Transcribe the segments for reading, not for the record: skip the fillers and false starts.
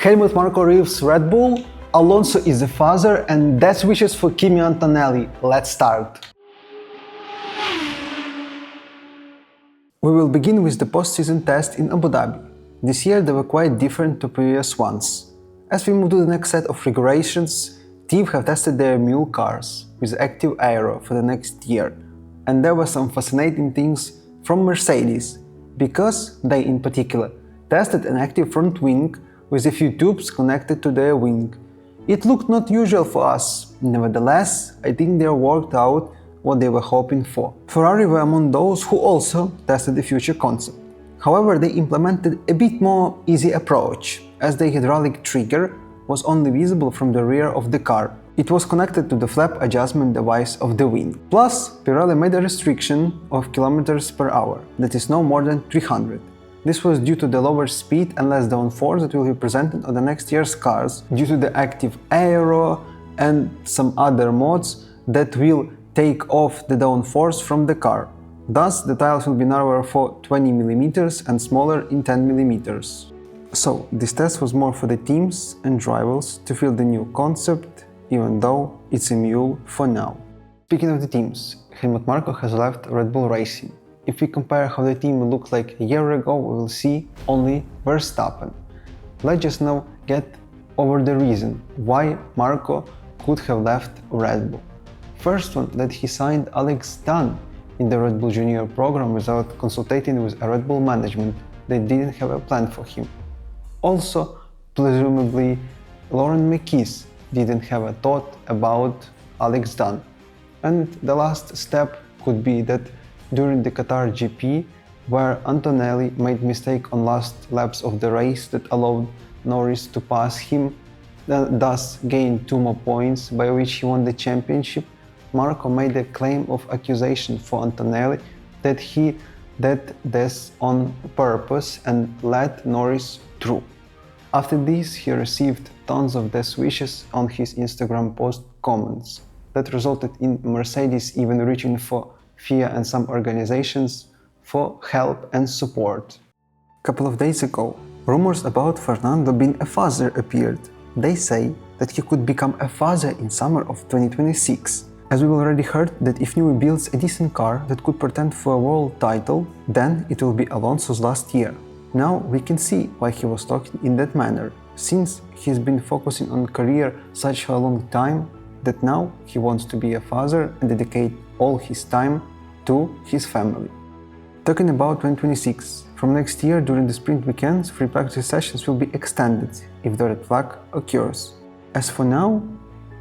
Helmut Marko leaves Red Bull, Alonso is the father, and that's wishes for Kimi Antonelli. Let's start. We will begin with the post-season test in Abu Dhabi. This year they were quite different to previous ones. As we move to the next set of regulations, teams have tested their mule cars with Active-aero for the next year. And there were some fascinating things from Mercedes, because they in particular tested an active front wing with a few tubes connected to their wing. It looked not usual for us, nevertheless I think they worked out what they were hoping for. Ferrari were among those who also tested the future concept. However, they implemented a bit more easy approach, as the hydraulic trigger was only visible from the rear of the car. It was connected to the flap adjustment device of the wing. Plus, Pirelli made a restriction of kilometers per hour, that is no more than 300. This was due to the lower speed and less downforce that will be presented on the next year's cars, due to the Active-aero and some other mods that will take off the downforce from the car. Thus, the tires will be narrower for 20 mm and smaller in 10 mm. So, this test was more for the teams and drivers to feel the new concept, even though it's a mule for now. Speaking of the teams, Helmut Marko has left Red Bull Racing. If we compare how the team looked like a year ago, we will see only Verstappen. Let's just now get over the reason why Marko could have left Red Bull. First one, that he signed Alex Dunn in the Red Bull Junior program without consulting with a Red Bull management. They didn't have a plan for him. Also, presumably, Lauren McKees didn't have a thought about Alex Dunn. And the last step could be that during the Qatar GP, where Antonelli made mistake on last laps of the race that allowed Norris to pass him, thus gained 2 more points, by which he won the championship, Marko made a claim of accusation for Antonelli that he did this on purpose and let Norris through. After this, he received tons of death wishes on his Instagram post comments. That resulted in Mercedes even reaching for FIA and some organizations for help and support. A couple of days ago, rumors about Fernando being a father appeared. They say that he could become a father in summer of 2026. As we already heard that if Newey builds a decent car that could pretend for a world title, then it will be Alonso's last year. Now we can see why he was talking in that manner, since he's been focusing on career such a long time that now he wants to be a father and dedicate all his time to his family. Talking about 2026, from next year during the sprint weekends, free practice sessions will be extended if the red flag occurs. As for now,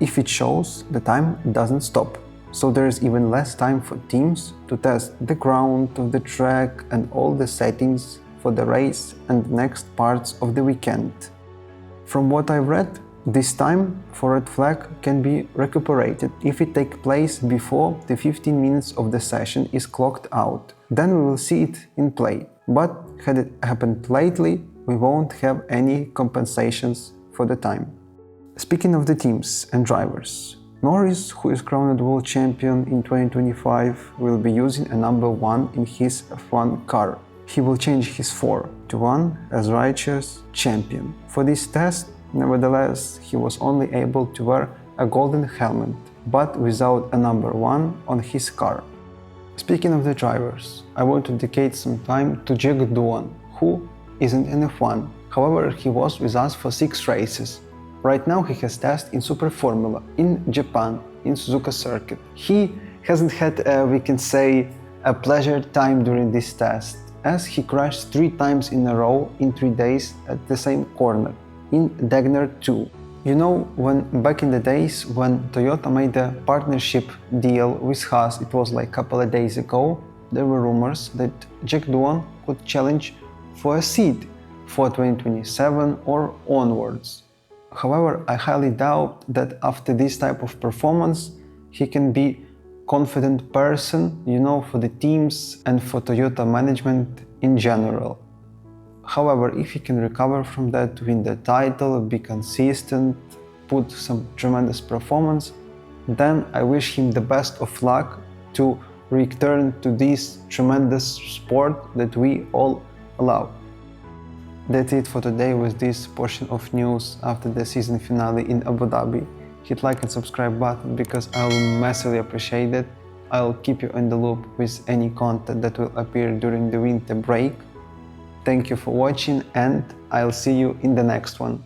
if it shows, the time doesn't stop, so there is even less time for teams to test the ground of the track and all the settings for the race and the next parts of the weekend. From what I've read, this time for red flag can be recuperated if it takes place before the 15 minutes of the session is clocked out. Then we will see it in play. But had it happened lately, we won't have any compensations for the time. Speaking of the teams and drivers, Norris, who is crowned world champion in 2025, will be using a number 1 in his F1 car. He will change his 4 to 1 as righteous champion. For this test, nevertheless, he was only able to wear a golden helmet, but without a number 1 on his car. Speaking of the drivers, I want to dedicate some time to Jack Doohan, who isn't in F1. However, he was with us for 6 races. Right now he has tested in Super Formula, in Japan, in Suzuka circuit. He hasn't had, we can say, a pleasure time during this test, as he crashed 3 times in a row in 3 days at the same corner, in Dagner 2. You know, when back in the days when Toyota made a partnership deal with Haas, it was like a couple of days ago, there were rumors that Jack Doohan could challenge for a seat for 2027 or onwards. However, I highly doubt that after this type of performance, he can be confident person, you know, for the teams and for Toyota management in general. However, if he can recover from that, win the title, be consistent, put some tremendous performance, then I wish him the best of luck to return to this tremendous sport that we all love. That's it for today with this portion of news after the season finale in Abu Dhabi. Hit like and subscribe button because I will massively appreciate it. I'll keep you in the loop with any content that will appear during the winter break. Thank you for watching and I'll see you in the next one.